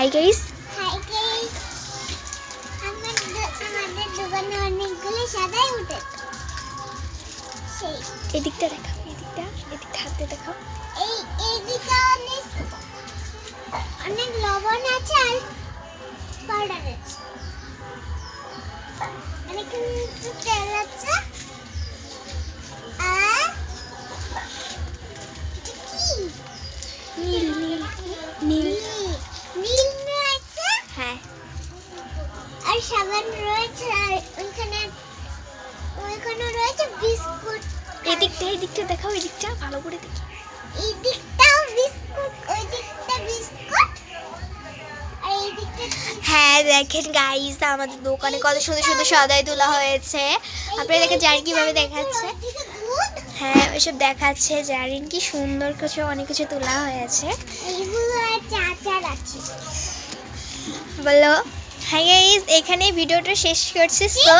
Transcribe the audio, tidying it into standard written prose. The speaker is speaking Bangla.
Hi guys. হাই গাইস, আমাদের দোকানে অনেকগুলো সাদাই উঠে। সেই এদিকটা দেখাও, এদিকটা হাতে দেখাও। এইদিকে অনেক লবণ আছে আর পাউডার আছে, অনেক তেল আছে। আর নীল নীল নীল নীল রয়েছে, হ্যাঁ। আর সাবান রয়েছে, আর ওইখানে রয়েছে বিস্কুট। এদিকটা দেখাও, এদিকটা ভালো করে দেখি। এই দিকটাও বিস্কুট, ওই দিকটা বিস্কুট, আর এই দিকটা। হ্যাঁ দেখেন গাইস, আমাদের দোকানে কত সুন্দর সুন্দর সদাই তোলা হয়েছে। আপনারা দেখে জারিন কিভাবে দেখাচ্ছে। হ্যাঁ ওইসব দেখাচ্ছে জারিন, কি সুন্দর কিছু অনেক কিছু তোলা হয়েছে। এইগুলো আছে, আচার আছে। বলো হাই গাইস, এখানে ভিডিওটা শেষ করছি। সো